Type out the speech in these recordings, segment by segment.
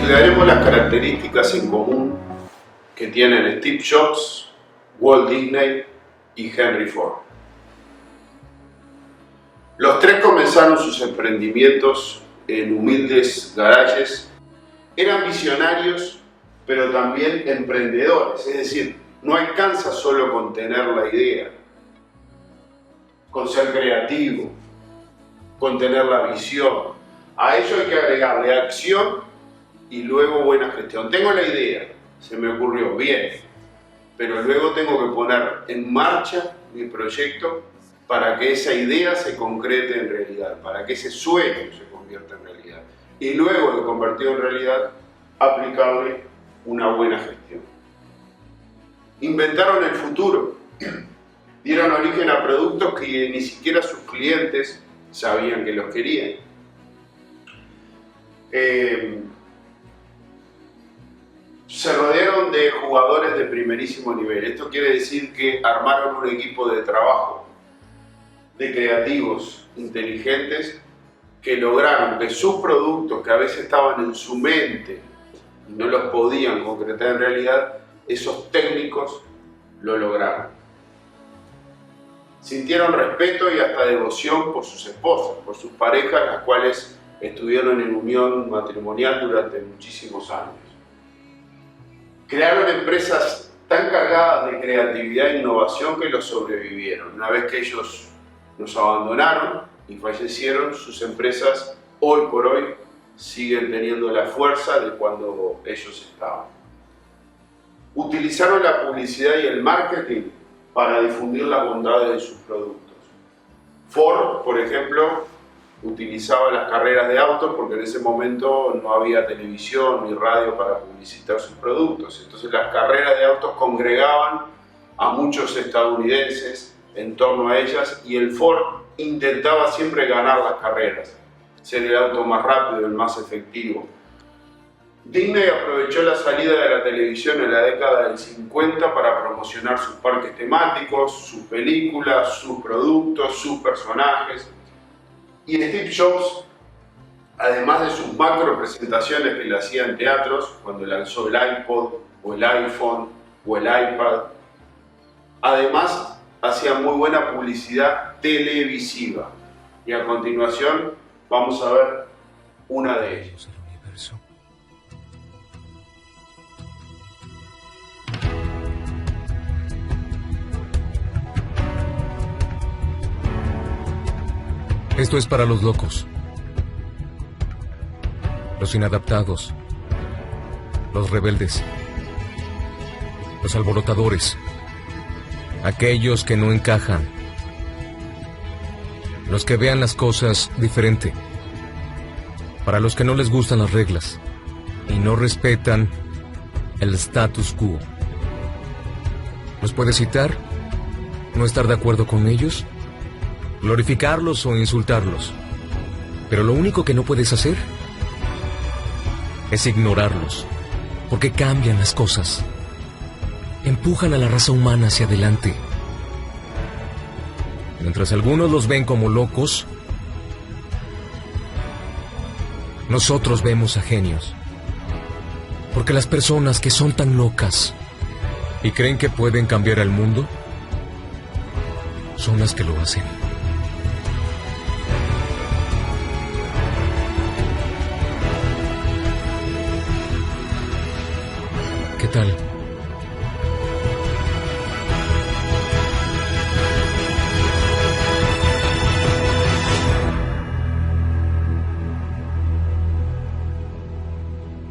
estudiaremos las características en común que tienen Steve Jobs, Walt Disney y Henry Ford. Los tres comenzaron sus emprendimientos en humildes garajes. Eran visionarios, pero también emprendedores, es decir, no alcanza solo con tener la idea, con ser creativo, con tener la visión. A ello hay que agregarle acción y luego buena gestión. Tengo la idea, se me ocurrió, bien, pero luego tengo que poner en marcha mi proyecto para que esa idea se concrete en realidad, para que ese sueño se convierta en realidad. Y luego de convertido en realidad, aplicarle una buena gestión. Inventaron el futuro, dieron origen a productos que ni siquiera sus clientes sabían que los querían. Se rodearon de jugadores de primerísimo nivel. Esto quiere decir que armaron un equipo de trabajo, de creativos inteligentes, que lograron que sus productos, que a veces estaban en su mente y no los podían concretar en realidad, esos técnicos lo lograron. Sintieron respeto y hasta devoción por sus esposas, por sus parejas, las cuales estuvieron en unión matrimonial durante muchísimos años. Crearon empresas tan cargadas de creatividad e innovación que los sobrevivieron. Una vez que ellos nos abandonaron y fallecieron, sus empresas hoy por hoy siguen teniendo la fuerza de cuando ellos estaban. Utilizaron la publicidad y el marketing para difundir las bondades de sus productos. Ford, por ejemplo, utilizaba las carreras de autos porque en ese momento no había televisión ni radio para publicitar sus productos. Entonces las carreras de autos congregaban a muchos estadounidenses en torno a ellas y el Ford intentaba siempre ganar las carreras, ser el auto más rápido, el más efectivo. Disney aprovechó la salida de la televisión en la década del 50 para promocionar sus parques temáticos, sus películas, sus productos, sus personajes. Y Steve Jobs, además de sus macro presentaciones que le hacía en teatros, cuando lanzó el iPod o el iPhone o el iPad, además hacía muy buena publicidad televisiva. Y a continuación vamos a ver una de ellas. Esto es para los locos, los inadaptados, los rebeldes, los alborotadores, aquellos que no encajan, los que vean las cosas diferente, para los que no les gustan las reglas y no respetan el status quo. ¿Los puedes citar? ¿No estar de acuerdo con ellos? Glorificarlos o insultarlos. Pero lo único que no puedes hacer es ignorarlos, porque cambian las cosas. Empujan a la raza humana hacia adelante. Mientras algunos los ven como locos, nosotros vemos a genios. Porque las personas que son tan locas y creen que pueden cambiar el mundo, son las que lo hacen. ¿Qué tal?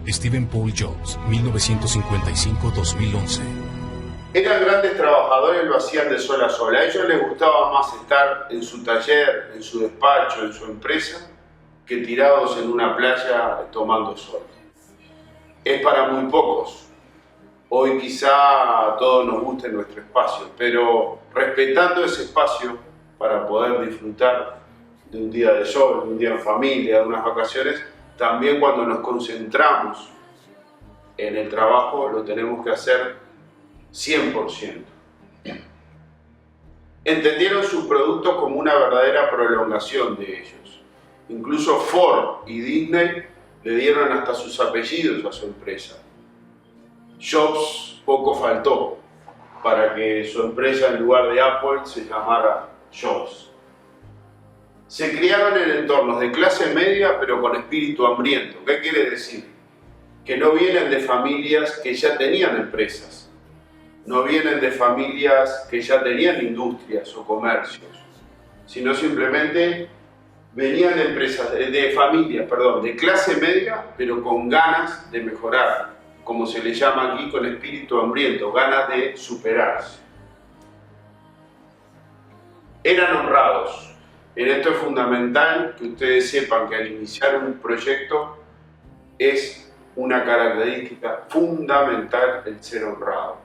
Stephen Paul Jobs, 1955-2011. Eran grandes trabajadores, lo hacían de sol a sol. A ellos les gustaba más estar en su taller, en su despacho, en su empresa, que tirados en una playa tomando sol. Es para muy pocos. Hoy quizá a todos nos guste nuestro espacio, pero respetando ese espacio para poder disfrutar de un día de sol, de un día en familia, de unas vacaciones, también cuando nos concentramos en el trabajo lo tenemos que hacer 100%. Entendieron sus productos como una verdadera prolongación de ellos. Incluso Ford y Disney le dieron hasta sus apellidos a su empresa. Jobs poco faltó para que su empresa en lugar de Apple se llamara Jobs. Se criaron en entornos de clase media pero con espíritu hambriento. ¿Qué quiere decir? Que no vienen de familias que ya tenían empresas, no vienen de familias que ya tenían industrias o comercios, sino simplemente venían de empresas, de familias, de clase media, pero con ganas de mejorar, como se le llama aquí, con espíritu hambriento, ganas de superarse. Eran honrados. En esto es fundamental que ustedes sepan que al iniciar un proyecto es una característica fundamental el ser honrado.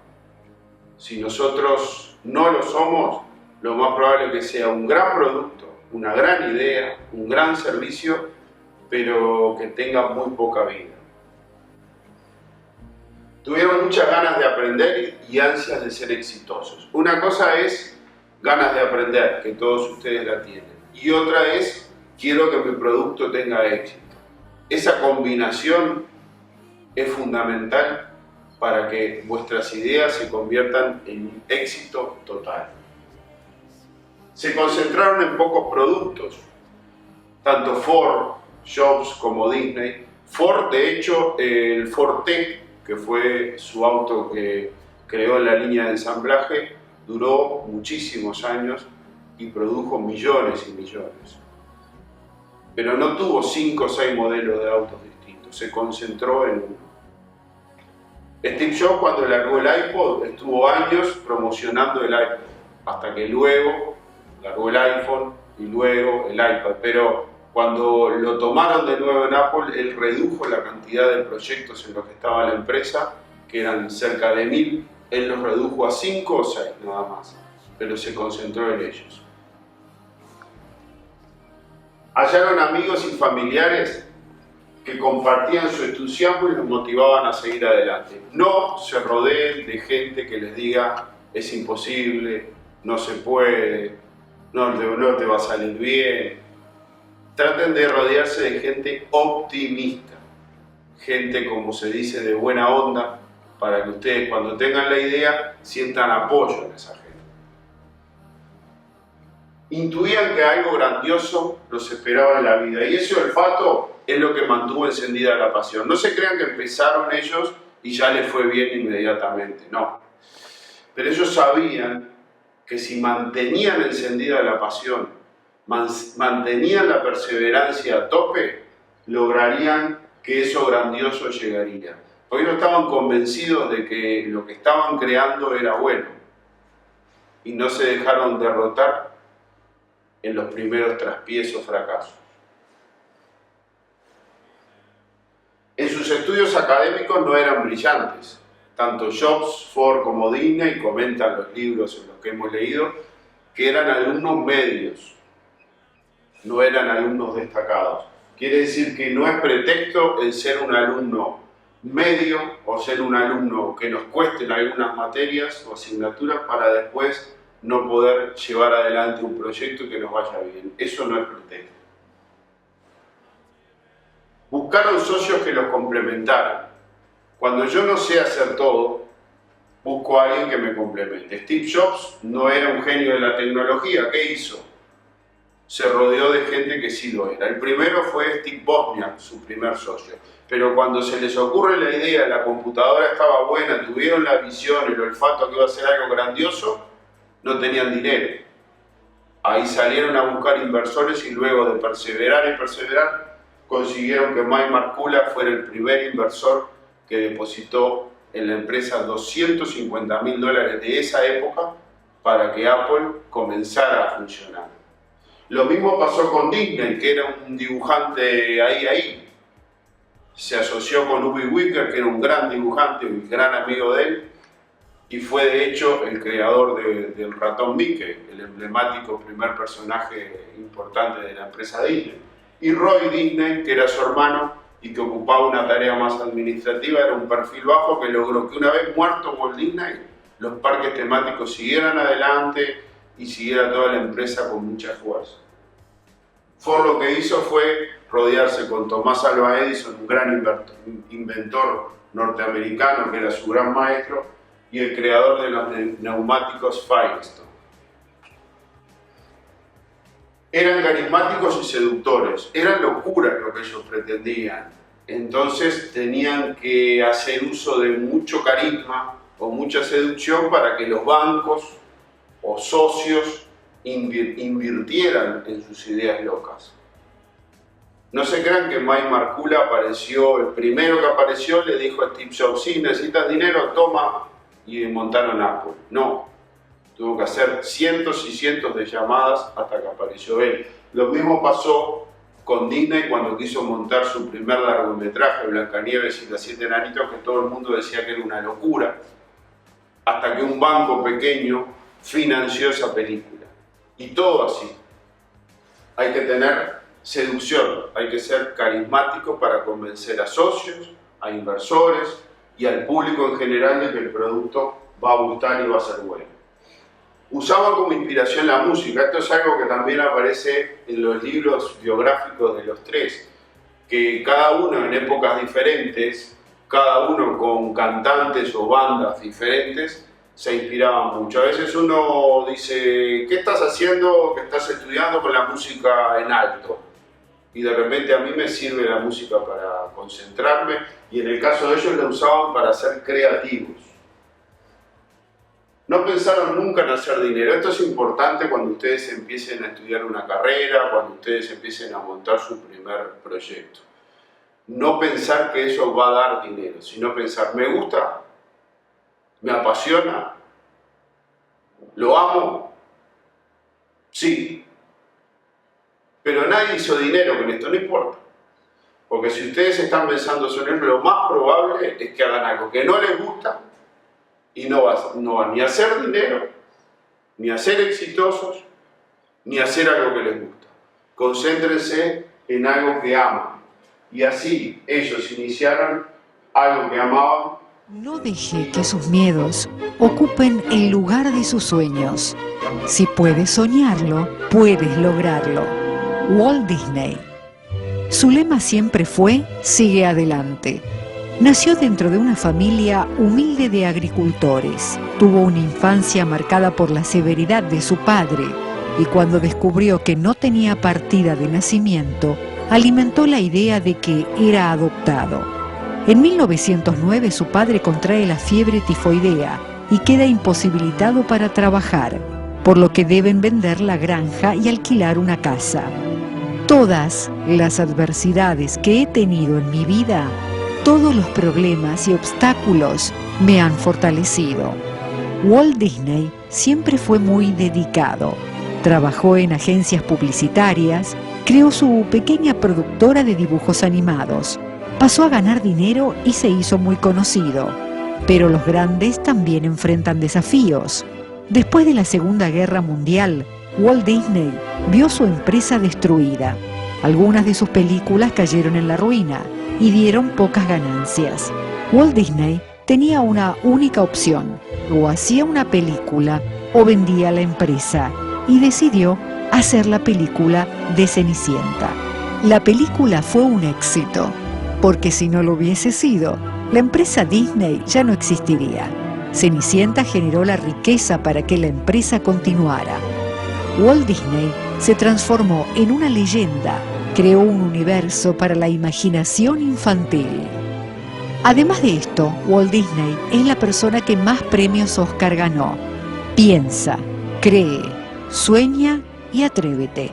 Si nosotros no lo somos, lo más probable es que sea un gran producto, una gran idea, un gran servicio, pero que tenga muy poca vida. Tuvieron muchas ganas de aprender y ansias de ser exitosos. Una cosa es ganas de aprender, que todos ustedes la tienen, y otra es quiero que mi producto tenga éxito. Esa combinación es fundamental para que vuestras ideas se conviertan en un éxito total. Se concentraron en pocos productos, tanto Ford, Jobs como Disney. Ford, de hecho, el Ford T, que fue su auto que creó en la línea de ensamblaje, duró muchísimos años y produjo millones y millones. Pero no tuvo 5 o 6 modelos de autos distintos, se concentró en uno. Steve Jobs, cuando largó el iPod, estuvo años promocionando el iPod, hasta que luego largó el iPhone y luego el iPad. Pero cuando lo tomaron de nuevo en Apple, él redujo la cantidad de proyectos en los que estaba la empresa, que eran cerca de 1000, él los redujo a 5 o 6 nada más, pero se concentró en ellos. Hallaron amigos y familiares que compartían su entusiasmo y los motivaban a seguir adelante. No se rodeen de gente que les diga es imposible, no se puede, no te va a salir bien. Traten de rodearse de gente optimista, gente, como se dice, de buena onda, para que ustedes cuando tengan la idea sientan apoyo en esa gente. Intuían que algo grandioso los esperaba en la vida y ese olfato es lo que mantuvo encendida la pasión. No se crean que empezaron ellos y ya les fue bien inmediatamente, no. Pero ellos sabían que si mantenían encendida la pasión, mantenían la perseverancia a tope, lograrían que eso grandioso llegaría. Porque no estaban convencidos de que lo que estaban creando era bueno y no se dejaron derrotar en los primeros traspiés o fracasos. En sus estudios académicos no eran brillantes. Tanto Jobs, Ford como Disney comentan los libros en los que hemos leído que eran alumnos medios, no eran alumnos destacados. Quiere decir que no es pretexto el ser un alumno medio o ser un alumno que nos cuesten algunas materias o asignaturas para después no poder llevar adelante un proyecto que nos vaya bien. Eso no es pretexto. Buscaron socios que los complementaran. Cuando yo no sé hacer todo, busco a alguien que me complemente. Steve Jobs no era un genio de la tecnología. ¿Qué hizo? Se rodeó de gente que sí lo era. El primero fue Steve Wozniak, su primer socio. Pero cuando se les ocurre la idea, la computadora estaba buena, tuvieron la visión, el olfato que iba a ser algo grandioso, no tenían dinero. Ahí salieron a buscar inversores y luego de perseverar y perseverar, consiguieron que Mike Markula fuera el primer inversor que depositó en la empresa $250.000 de esa época para que Apple comenzara a funcionar. Lo mismo pasó con Disney, que era un dibujante ahí. Se asoció con Uri Wicker, que era un gran dibujante, un gran amigo de él, y fue de hecho el creador del ratón Mickey, el emblemático primer personaje importante de la empresa Disney. Y Roy Disney, que era su hermano y que ocupaba una tarea más administrativa, era un perfil bajo que logró que una vez muerto Walt Disney, los parques temáticos siguieran adelante y siguiera toda la empresa con mucha fuerza. Ford lo que hizo fue rodearse con Thomas Alva Edison, un gran inventor norteamericano que era su gran maestro, y el creador de los neumáticos Firestone. Eran carismáticos y seductores, era locura lo que ellos pretendían. Entonces tenían que hacer uso de mucho carisma o mucha seducción para que los bancos o socios invirtieran en sus ideas locas. No se crean que Mike Markula apareció, el primero que apareció le dijo a Steve Jobs: sí, necesitas dinero, toma, y montaron Apple. No, tuvo que hacer cientos y cientos de llamadas hasta que apareció él. Lo mismo pasó con Disney cuando quiso montar su primer largometraje, Blancanieves y los 7 enanitos, que todo el mundo decía que era una locura, hasta que un banco pequeño financió esa película. Y todo así. Hay que tener seducción, hay que ser carismático para convencer a socios, a inversores y al público en general de que el producto va a gustar y va a ser bueno. Usaban como inspiración la música. Esto es algo que también aparece en los libros biográficos de los tres, que cada uno en épocas diferentes, cada uno con cantantes o bandas diferentes, se inspiraban mucho. A veces uno dice: ¿qué estás haciendo que estás estudiando con la música en alto? Y de repente a mí me sirve la música para concentrarme, y en el caso de ellos la usaban para ser creativos. No pensaron nunca en hacer dinero. Esto es importante cuando ustedes empiecen a estudiar una carrera, cuando ustedes empiecen a montar su primer proyecto. No pensar que eso va a dar dinero, sino pensar: ¿me gusta? ¿Me apasiona? ¿Lo amo? Sí. Pero nadie hizo dinero con esto, no importa. Porque si ustedes están pensando sobre eso, lo más probable es que hagan algo que no les gusta y no van ni a hacer dinero, ni a ser exitosos, ni a hacer algo que les gusta. Concéntrense en algo que aman. Y así ellos iniciaron algo que amaban. No deje que sus miedos ocupen el lugar de sus sueños. Si puedes soñarlo, puedes lograrlo. Walt Disney. Su lema siempre fue: sigue adelante. Nació dentro de una familia humilde de agricultores. Tuvo una infancia marcada por la severidad de su padre, y cuando descubrió que no tenía partida de nacimiento, alimentó la idea de que era adoptado. En 1909 su padre contrae la fiebre tifoidea y queda imposibilitado para trabajar, por lo que deben vender la granja y alquilar una casa. Todas las adversidades que he tenido en mi vida, todos los problemas y obstáculos me han fortalecido. Walt Disney siempre fue muy dedicado. Trabajó en agencias publicitarias, creó su pequeña productora de dibujos animados, pasó a ganar dinero y se hizo muy conocido. Pero los grandes también enfrentan desafíos. Después de la Segunda Guerra Mundial, Walt Disney vio su empresa destruida. Algunas de sus películas cayeron en la ruina y dieron pocas ganancias. Walt Disney tenía una única opción: o hacía una película o vendía la empresa, y decidió hacer la película de Cenicienta. La película fue un éxito, porque si no lo hubiese sido, la empresa Disney ya no existiría. Cenicienta generó la riqueza para que la empresa continuara. Walt Disney se transformó en una leyenda, creó un universo para la imaginación infantil. Además de esto, Walt Disney es la persona que más premios Oscar ganó. Piensa, cree, sueña y atrévete.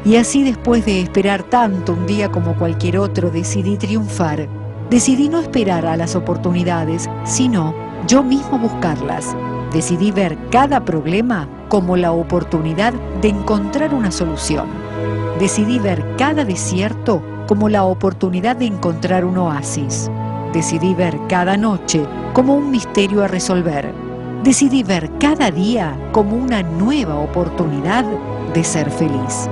Y así, después de esperar tanto, un día como cualquier otro decidí triunfar. Decidí no esperar a las oportunidades, sino yo mismo buscarlas. Decidí ver cada problema como la oportunidad de encontrar una solución. Decidí ver cada desierto como la oportunidad de encontrar un oasis. Decidí ver cada noche como un misterio a resolver. Decidí ver cada día como una nueva oportunidad de ser feliz.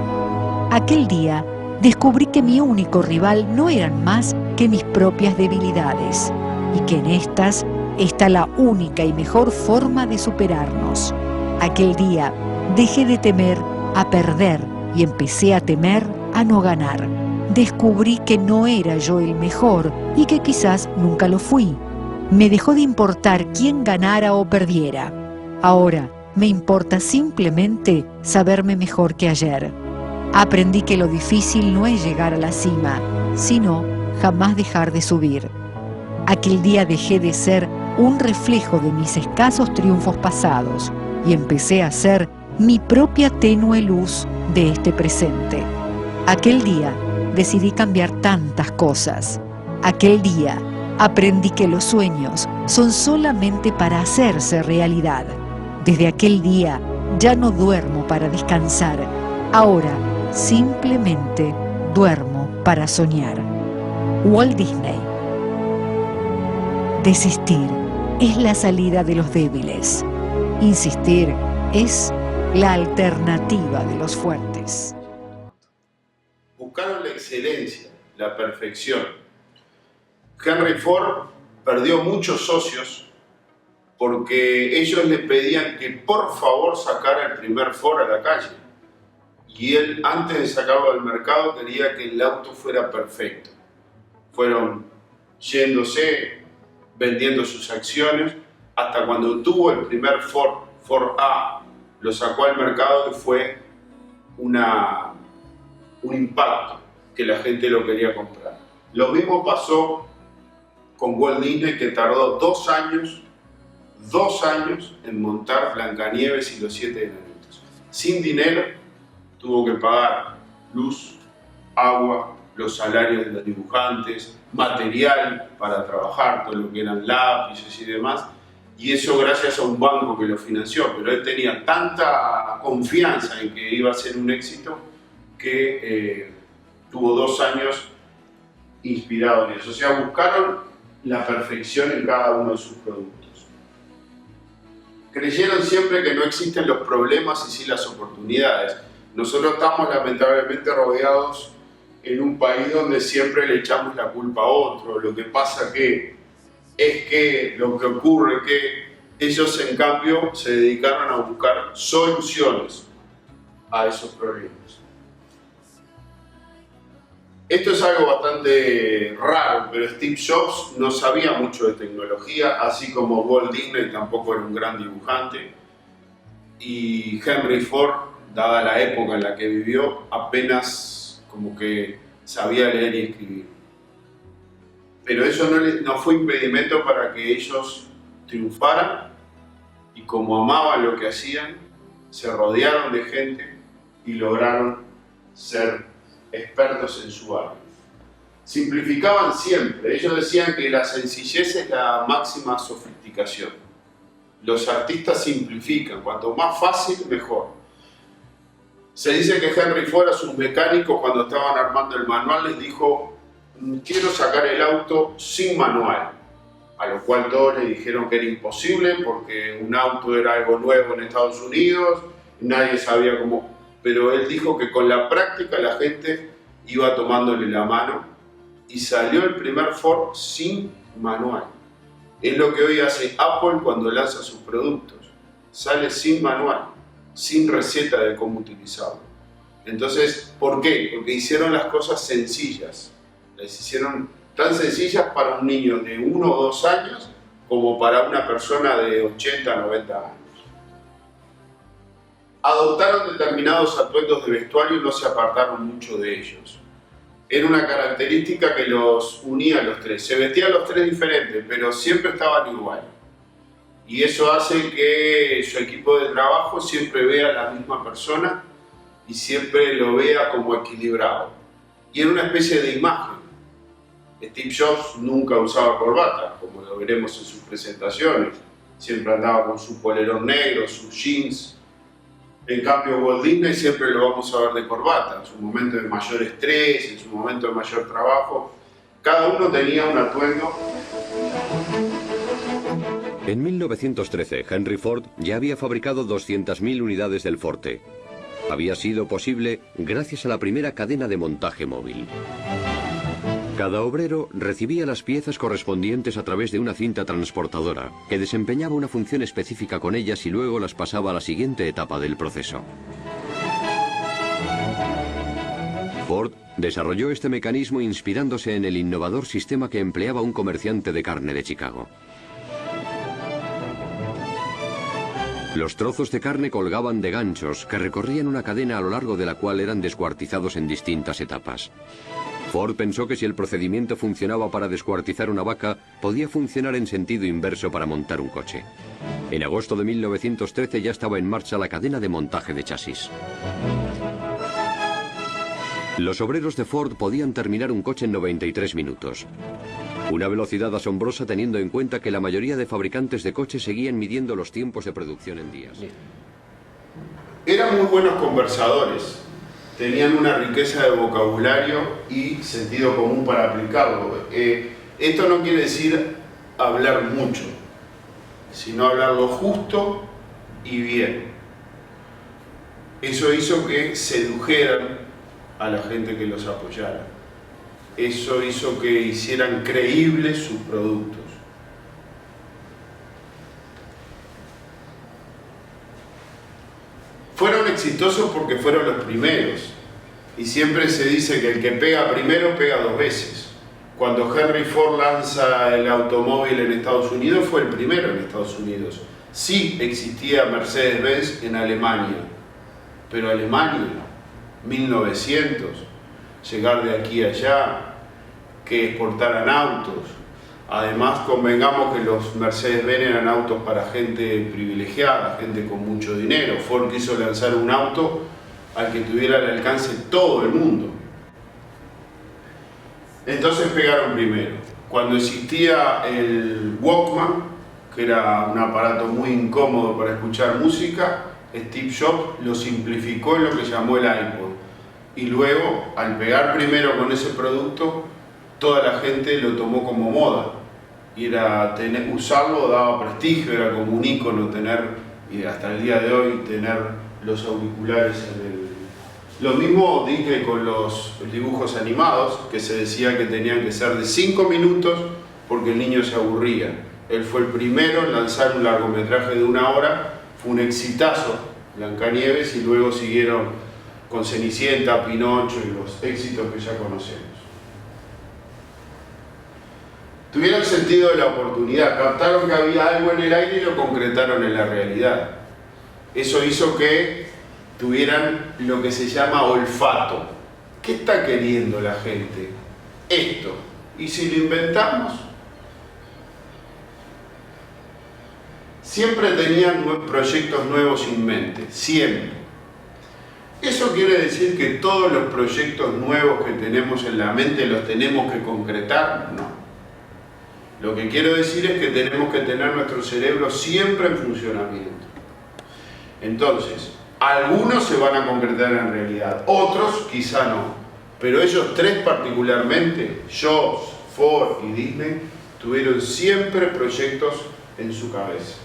Aquel día descubrí que mi único rival no eran más que mis propias debilidades, y que en estas está la única y mejor forma de superarnos. Aquel día dejé de temer a perder y empecé a temer a no ganar. descubrí que no era yo el mejor y que quizás nunca lo fui. Me dejó de importar quién ganara o perdiera. Ahora me importa simplemente saberme mejor que ayer. Aprendí que lo difícil no es llegar a la cima, sino jamás dejar de subir. Aquel día dejé de ser un reflejo de mis escasos triunfos pasados y empecé a ser mi propia tenue luz de este presente. Aquel día decidí cambiar tantas cosas. Aquel día aprendí que los sueños son solamente para hacerse realidad. Desde aquel día ya no duermo para descansar. Ahora simplemente duermo para soñar. Walt Disney. Desistir es la salida de los débiles. Insistir es la alternativa de los fuertes. Buscaron la excelencia, la perfección. Henry Ford perdió muchos socios porque ellos le pedían que por favor sacara el primer Ford a la calle. Y él, antes de sacarlo al mercado, quería que el auto fuera perfecto. Fueron yéndose, vendiendo sus acciones, hasta cuando tuvo el primer Ford, Ford A, lo sacó al mercado y fue un impacto, que la gente lo quería comprar. Lo mismo pasó con Walt Disney, que tardó 2 años en montar Blancanieves y los 7 enanitos. Sin dinero, tuvo que pagar luz, agua, los salarios de los dibujantes, material para trabajar, todo lo que eran lápices y demás, y eso gracias a un banco que lo financió, pero él tenía tanta confianza en que iba a ser un éxito que tuvo 2 años inspirado en eso. O sea, buscaron la perfección en cada uno de sus productos. Creyeron siempre que no existen los problemas y sí las oportunidades. Nosotros estamos lamentablemente rodeados en un país donde siempre le echamos la culpa a otro. Lo que pasa lo que ocurre que ellos en cambio se dedicaron a buscar soluciones a esos problemas. Esto es algo bastante raro, pero Steve Jobs no sabía mucho de tecnología, así como Walt Disney tampoco era un gran dibujante, y Henry Ford, dada la época en la que vivió, apenas como que sabía leer y escribir. Pero eso no fue impedimento para que ellos triunfaran, y como amaban lo que hacían, se rodearon de gente y lograron ser expertos en su área. Simplificaban siempre. Ellos decían que la sencillez es la máxima sofisticación. Los artistas simplifican. Cuanto más fácil, mejor. Se dice que Henry Ford, a sus mecánicos, cuando estaban armando el manual, les dijo: quiero sacar el auto sin manual. A lo cual todos le dijeron que era imposible porque un auto era algo nuevo en Estados Unidos, nadie sabía cómo. Pero él dijo que con la práctica la gente iba tomándole la mano y salió el primer Ford sin manual. Es lo que hoy hace Apple cuando lanza sus productos. Sale sin manual, sin receta de cómo utilizarlo. Entonces, ¿por qué? Porque hicieron las cosas sencillas. Las hicieron tan sencillas para un niño de 1 o 2 años como para una persona de 80 o 90 años. Adoptaron determinados atuendos de vestuario y no se apartaron mucho de ellos. Era una característica que los unía a los tres. Se vestían los tres diferentes, pero siempre estaban igual. Y eso hace que su equipo de trabajo siempre vea a la misma persona y siempre lo vea como equilibrado. Y era una especie de imagen. Steve Jobs nunca usaba corbata, como lo veremos en sus presentaciones. Siempre andaba con su polerón negro, sus jeans. En cambio, Walt Disney siempre lo vamos a ver de corbata, en su momento de mayor estrés, en su momento de mayor trabajo. Cada uno tenía un atuendo. En 1913, Henry Ford ya había fabricado 200.000 unidades del Forte. Había sido posible gracias a la primera cadena de montaje móvil. Cada obrero recibía las piezas correspondientes a través de una cinta transportadora, que desempeñaba una función específica con ellas y luego las pasaba a la siguiente etapa del proceso. Ford desarrolló este mecanismo inspirándose en el innovador sistema que empleaba un comerciante de carne de Chicago. Los trozos de carne colgaban de ganchos que recorrían una cadena a lo largo de la cual eran descuartizados en distintas etapas. Ford pensó que si el procedimiento funcionaba para descuartizar una vaca, podía funcionar en sentido inverso para montar un coche. En agosto de 1913 ya estaba en marcha la cadena de montaje de chasis. Los obreros de Ford podían terminar un coche en 93 minutos. Una velocidad asombrosa teniendo en cuenta que la mayoría de fabricantes de coches seguían midiendo los tiempos de producción en días. Eran muy buenos conversadores, tenían una riqueza de vocabulario y sentido común para aplicarlo. Esto no quiere decir hablar mucho, sino hablar lo justo y bien. Eso hizo que sedujeran a la gente que los apoyara. Eso hizo que hicieran creíbles sus productos. Fueron exitosos porque fueron los primeros. Y siempre se dice que el que pega primero pega dos veces. Cuando Henry Ford lanza el automóvil en Estados Unidos, fue el primero en Estados Unidos. Sí existía Mercedes-Benz en Alemania, pero Alemania, 1900, llegar de aquí a allá, que exportaran autos. Además, convengamos que los Mercedes-Benz eran autos para gente privilegiada, gente con mucho dinero. Ford quiso lanzar un auto al que tuviera al alcance todo el mundo. Entonces pegaron primero. Cuando existía el Walkman, que era un aparato muy incómodo para escuchar música, Steve Jobs lo simplificó en lo que llamó el iPod. Y luego, al pegar primero con ese producto, toda la gente lo tomó como moda. Y usarlo daba prestigio, era como un ícono tener, y hasta el día de hoy, tener los auriculares en el... Lo mismo dije con los dibujos animados, que se decía que tenían que ser de 5 minutos porque el niño se aburría. Él fue el primero en lanzar un largometraje de 1 hora, fue un exitazo, Blancanieves, y luego siguieron con Cenicienta, Pinocho y los éxitos que ya conocemos. Tuvieron sentido de la oportunidad, captaron que había algo en el aire y lo concretaron en la realidad. Eso hizo que tuvieran lo que se llama olfato. ¿Qué está queriendo la gente? Esto. ¿Y si lo inventamos? Siempre tenían proyectos nuevos en mente, siempre. ¿Eso quiere decir que todos los proyectos nuevos que tenemos en la mente los tenemos que concretar? No. Lo que quiero decir es que tenemos que tener nuestro cerebro siempre en funcionamiento. Entonces, algunos se van a concretar en realidad, otros quizá no. Pero ellos tres particularmente, Jobs, Ford y Disney, tuvieron siempre proyectos en su cabeza.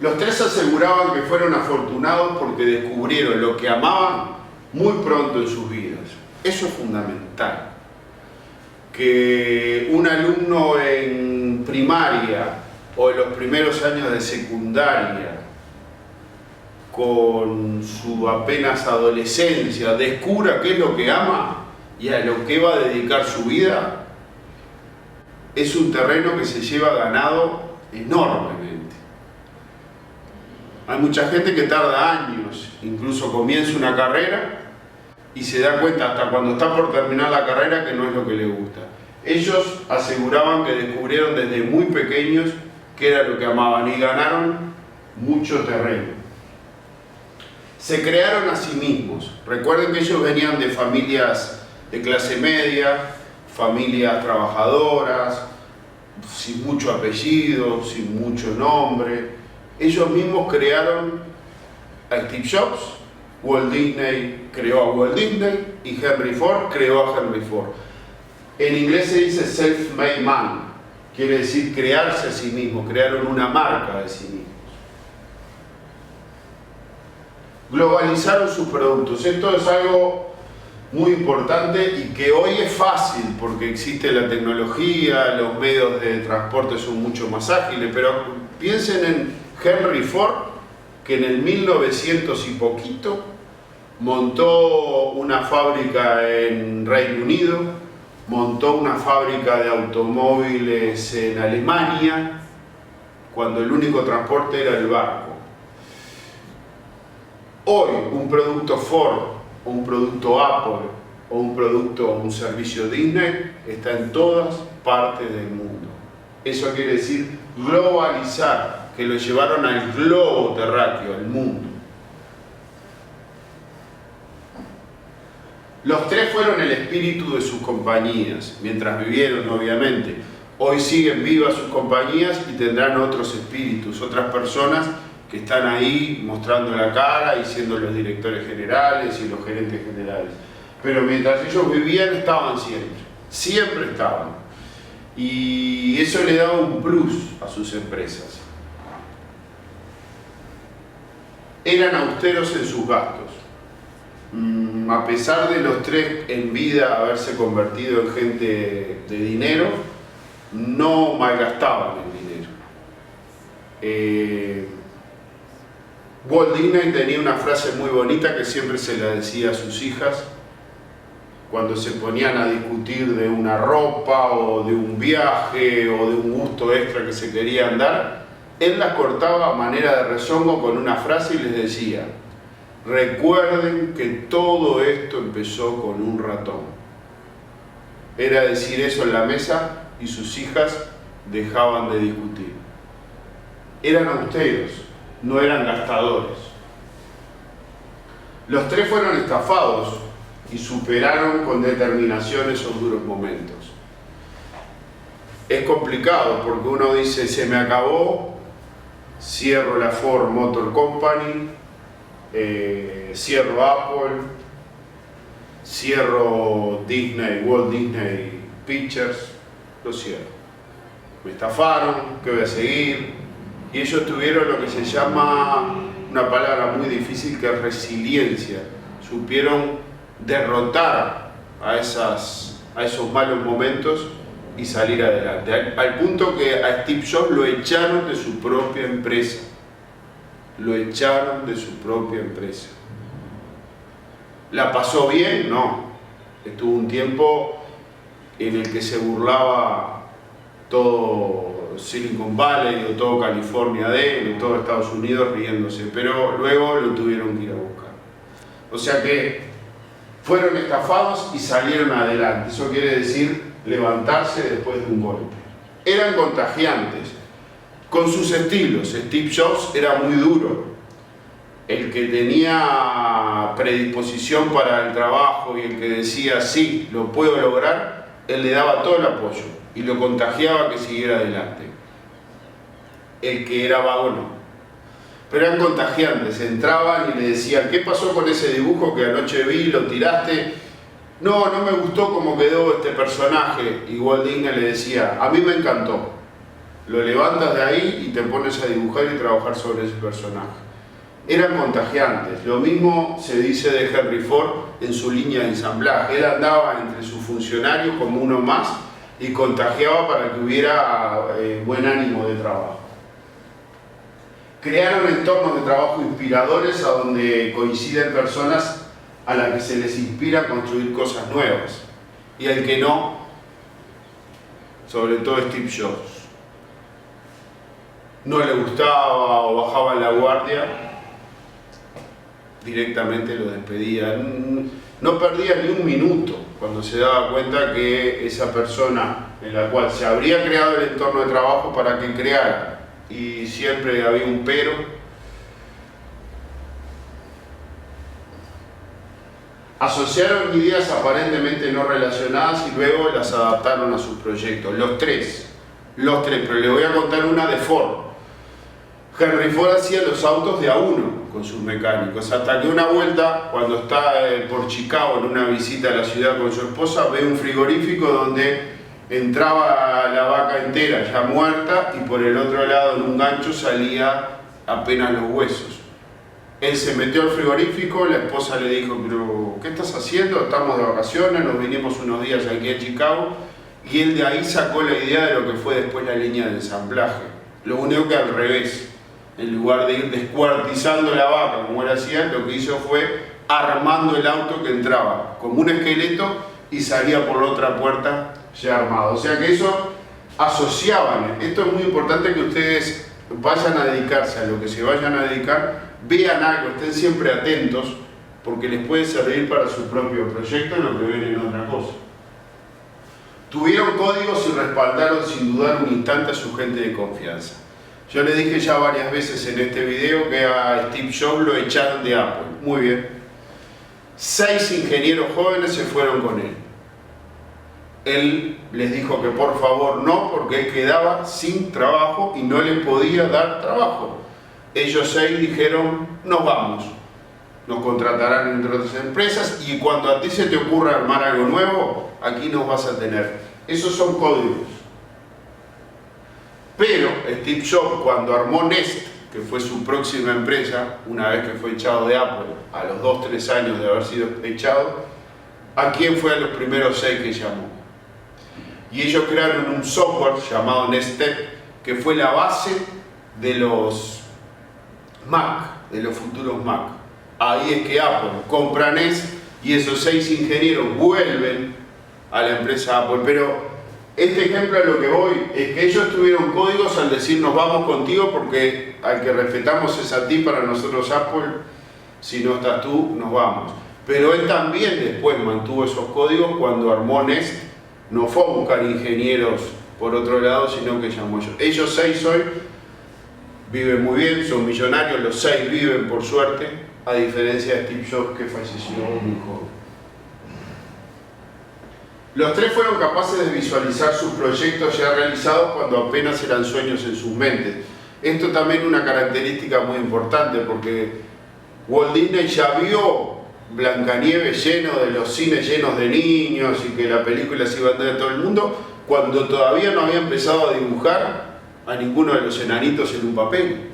Los tres aseguraban que fueron afortunados porque descubrieron lo que amaban muy pronto en sus vidas. Eso es fundamental. Que un alumno en primaria o en los primeros años de secundaria, con su apenas adolescencia, descubra qué es lo que ama y a lo que va a dedicar su vida, es un terreno que se lleva ganado enormemente. Hay mucha gente que tarda años, incluso comienza una carrera y se da cuenta hasta cuando está por terminar la carrera que no es lo que le gusta. Ellos aseguraban que descubrieron desde muy pequeños qué era lo que amaban y ganaron mucho terreno. Se crearon a sí mismos. Recuerden que ellos venían de familias de clase media, familias trabajadoras, sin mucho apellido, sin mucho nombre. Ellos mismos crearon a Steve Jobs, Walt Disney creó a Walt Disney y Henry Ford creó a Henry Ford. En inglés se dice self-made man, quiere decir crearse a sí mismo, crearon una marca de sí mismos. Globalizaron sus productos. Esto es algo muy importante y que hoy es fácil porque existe la tecnología, los medios de transporte son mucho más ágiles, pero piensen en Henry Ford, que en el 1900 y poquito montó una fábrica en Reino Unido, montó una fábrica de automóviles en Alemania, cuando el único transporte era el barco. Hoy un producto Ford, o un producto Apple, o un producto o un servicio Disney está en todas partes del mundo. Eso quiere decir globalizar, que lo llevaron al globo terráqueo, al mundo. Los tres fueron el espíritu de sus compañías, mientras vivieron, obviamente. Hoy siguen vivas sus compañías y tendrán otros espíritus, otras personas que están ahí mostrando la cara y siendo los directores generales y los gerentes generales. Pero mientras ellos vivían, estaban siempre. Siempre estaban. Y eso le daba un plus a sus empresas. Eran austeros en sus gastos. A pesar de los tres en vida haberse convertido en gente de dinero, no malgastaban el dinero. Walt Disney tenía una frase muy bonita que siempre se la decía a sus hijas cuando se ponían a discutir de una ropa o de un viaje o de un gusto extra que se querían dar. Él las cortaba a manera de rezongo con una frase y les decía: recuerden que todo esto empezó con un ratón. Era decir eso en la mesa y sus hijas dejaban de discutir. Eran austeros, no eran gastadores. Los tres fueron estafados y superaron con determinación esos duros momentos. Es complicado porque uno dice: se me acabó, cierro la Ford Motor Company, cierro Apple, cierro Disney, Walt Disney Pictures, lo cierro. Me estafaron, ¿qué voy a seguir? Y ellos tuvieron lo que se llama, una palabra muy difícil, que es resiliencia. Supieron derrotar a esos malos momentos y salir adelante. Al punto que a Steve Jobs lo echaron de su propia empresa. Lo echaron de su propia empresa. ¿La pasó bien? No. Estuvo un tiempo en el que se burlaba todo Silicon Valley o todo California de él, o todo Estados Unidos riéndose, pero luego lo tuvieron que ir a buscar. O sea que fueron estafados y salieron adelante. Eso quiere decir levantarse después de un golpe. Eran contagiantes, con sus estilos. Steve Jobs era muy duro. El que tenía predisposición para el trabajo y el que decía sí, lo puedo lograr, él le daba todo el apoyo y lo contagiaba que siguiera adelante. El que era vago no. Pero eran contagiantes, entraban y le decían: ¿qué pasó con ese dibujo que anoche vi, lo tiraste? No, no me gustó cómo quedó este personaje. Y Walt Disney le decía: a mí me encantó. Lo levantas de ahí y te pones a dibujar y trabajar sobre ese personaje. Eran contagiantes. Lo mismo se dice de Henry Ford en su línea de ensamblaje. Él andaba entre sus funcionarios como uno más y contagiaba para que hubiera buen ánimo de trabajo. Crearon entornos de trabajo inspiradores a donde coinciden personas a las que se les inspira a construir cosas nuevas. Y al que no, sobre todo Steve Jobs, no le gustaba o bajaba la guardia, directamente lo despedía. No perdía ni un minuto cuando se daba cuenta que esa persona en la cual se habría creado el entorno de trabajo para que creara, y siempre había un pero. Asociaron ideas aparentemente no relacionadas y luego las adaptaron a sus proyectos. Los tres, pero le voy a contar una de Ford. Henry Ford hacía los autos de a uno con sus mecánicos, hasta que una vuelta, cuando está por Chicago en una visita a la ciudad con su esposa, ve un frigorífico donde entraba la vaca entera ya muerta y por el otro lado en un gancho salía apenas los huesos. Él se metió al frigorífico, la esposa le dijo: pero ¿qué estás haciendo? Estamos de vacaciones, nos vinimos unos días aquí a Chicago. Y él de ahí sacó la idea de lo que fue después la línea de ensamblaje. Lo único que al revés, en lugar de ir descuartizando la vaca como él hacía, lo que hizo fue armando el auto que entraba como un esqueleto y salía por la otra puerta ya armado. O sea que eso asociaban. Esto es muy importante que ustedes vayan a dedicarse a lo que se vayan a dedicar, vean algo, estén siempre atentos, porque les puede servir para su propio proyecto lo que ven en otra cosa. Tuvieron códigos y respaldaron sin dudar un instante a su gente de confianza. Yo le dije ya varias veces en este video que a Steve Jobs lo echaron de Apple. Muy bien. 6 ingenieros jóvenes se fueron con él. Él les dijo que por favor no, porque él quedaba sin trabajo y no les podía dar trabajo. Ellos 6 dijeron, nos vamos. Nos contratarán entre otras empresas y cuando a ti se te ocurra armar algo nuevo, aquí nos vas a tener. Esos son códigos. Pero Steve Jobs, cuando armó Nest, que fue su próxima empresa, una vez que fue echado de Apple, a los 2-3 años de haber sido echado, ¿a quién fue a los primeros 6 que llamó? Y ellos crearon un software llamado Nested, que fue la base de los Mac, de los futuros Mac. Ahí es que Apple compra Nest y esos 6 ingenieros vuelven a la empresa Apple. Pero este ejemplo a lo que voy es que ellos tuvieron códigos al decir nos vamos contigo porque al que respetamos es a ti, para nosotros Apple, si no estás tú, nos vamos. Pero él también después mantuvo esos códigos cuando armó Nest, no fue a buscar ingenieros por otro lado, sino que llamó ellos. Ellos 6 hoy viven muy bien, son millonarios, los 6 viven por suerte, a diferencia de Steve Jobs que falleció muy joven. Los 3 fueron capaces de visualizar sus proyectos ya realizados cuando apenas eran sueños en sus mentes. Esto también es una característica muy importante porque Walt Disney ya vio Blancanieves lleno de los cines llenos de niños y que la película se iba a entender a todo el mundo cuando todavía no había empezado a dibujar a ninguno de los enanitos en un papel.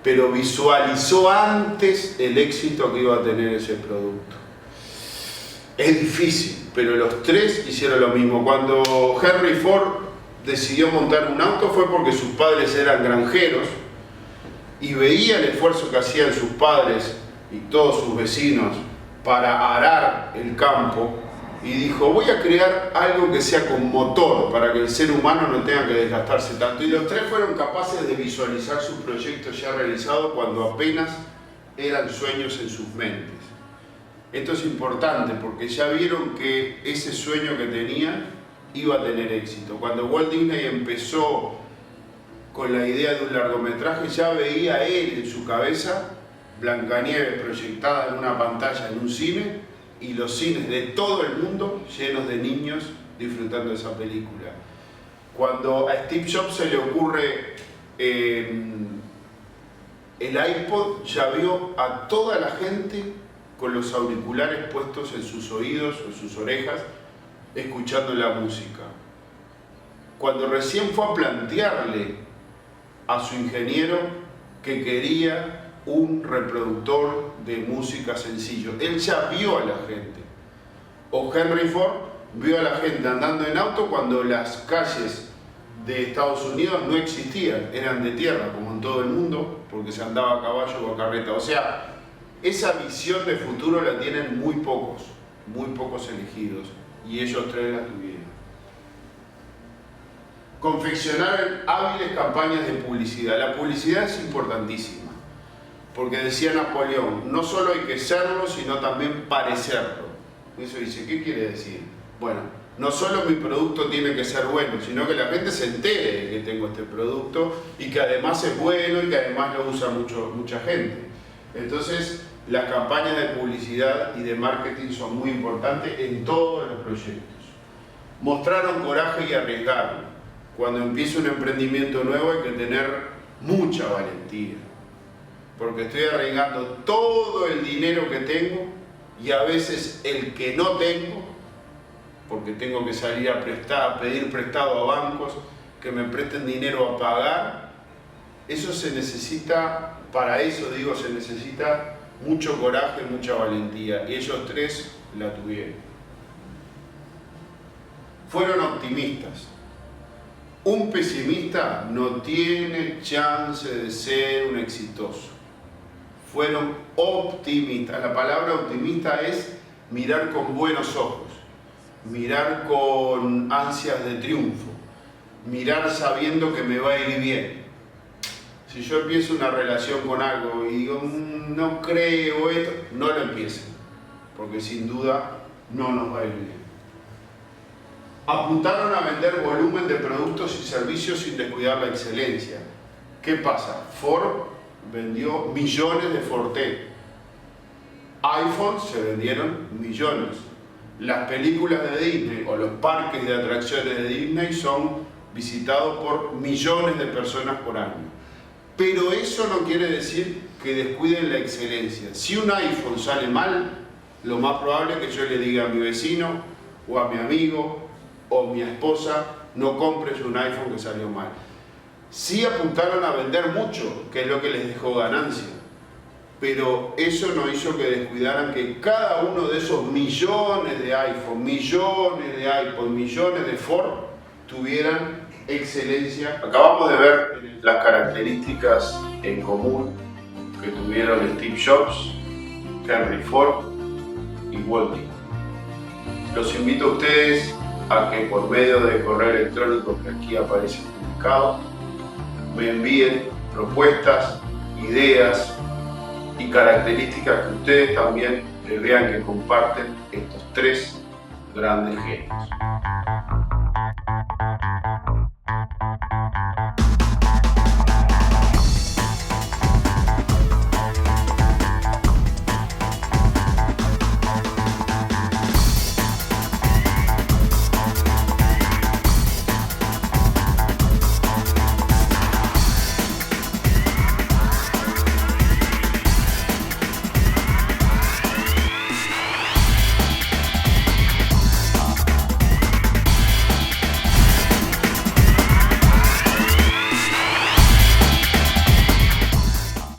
Pero visualizó antes el éxito que iba a tener ese producto. Es difícil, pero los 3 hicieron lo mismo. Cuando Henry Ford decidió montar un auto fue porque sus padres eran granjeros y veía el esfuerzo que hacían sus padres y todos sus vecinos para arar el campo y dijo, voy a crear algo que sea con motor para que el ser humano no tenga que desgastarse tanto. Y los 3 fueron capaces de visualizar sus proyectos ya realizados cuando apenas eran sueños en sus mentes. Esto es importante porque ya vieron que ese sueño que tenían iba a tener éxito. Cuando Walt Disney empezó con la idea de un largometraje, ya veía él en su cabeza Blancanieves proyectada en una pantalla en un cine y los cines de todo el mundo llenos de niños disfrutando de esa película. Cuando a Steve Jobs se le ocurre el iPod, ya vio a toda la gente con los auriculares puestos en sus oídos o en sus orejas, escuchando la música. Cuando recién fue a plantearle a su ingeniero que quería un reproductor de música sencillo, él ya vio a la gente. O Henry Ford vio a la gente andando en auto cuando las calles de Estados Unidos no existían, eran de tierra, como en todo el mundo, porque se andaba a caballo o a carreta. O sea, esa visión de futuro la tienen muy pocos elegidos, y ellos 3 la tuvieron. Confeccionaron hábiles campañas de publicidad. La publicidad es importantísima, porque decía Napoleón, no solo hay que serlo, sino también parecerlo. Eso dice, ¿qué quiere decir? Bueno, no solo mi producto tiene que ser bueno, sino que la gente se entere de que tengo este producto y que además es bueno y que además lo usa mucha gente. Entonces, las campañas de publicidad y de marketing son muy importantes en todos los proyectos. Mostraron coraje y arriesgaron. Cuando empieza un emprendimiento nuevo hay que tener mucha valentía, porque estoy arriesgando todo el dinero que tengo y a veces el que no tengo, porque tengo que salir a pedir prestado a bancos que me presten dinero a pagar. Eso se necesita, para eso digo, se necesita mucho coraje, mucha valentía, y ellos 3 la tuvieron. Fueron optimistas. Un pesimista no tiene chance de ser un exitoso. fueron optimistas. La palabra optimista es mirar con buenos ojos, mirar con ansias de triunfo, mirar sabiendo que me va a ir bien. Si yo empiezo una relación con algo y digo, no creo esto, no lo empiecen, porque sin duda no nos va a ir bien. Apuntaron a vender volumen de productos y servicios sin descuidar la excelencia. ¿Qué pasa? Ford vendió millones de Forte. iPhones se vendieron millones. Las películas de Disney o los parques de atracciones de Disney son visitados por millones de personas por año. Pero eso no quiere decir que descuiden la excelencia. Si un iPhone sale mal, lo más probable es que yo le diga a mi vecino o a mi amigo o a mi esposa, no compres un iPhone que salió mal. Sí apuntaron a vender mucho, que es lo que les dejó ganancia, pero eso no hizo que descuidaran que cada uno de esos millones de iPhone, millones de iPod, millones de Ford tuvieran excelencia. Acabamos de ver las características en común que tuvieron Steve Jobs, Henry Ford y Walt Disney. Los invito a ustedes a que por medio de correo electrónico que aquí aparece publicado me envíen propuestas, ideas y características que ustedes también vean que comparten estos tres grandes genios.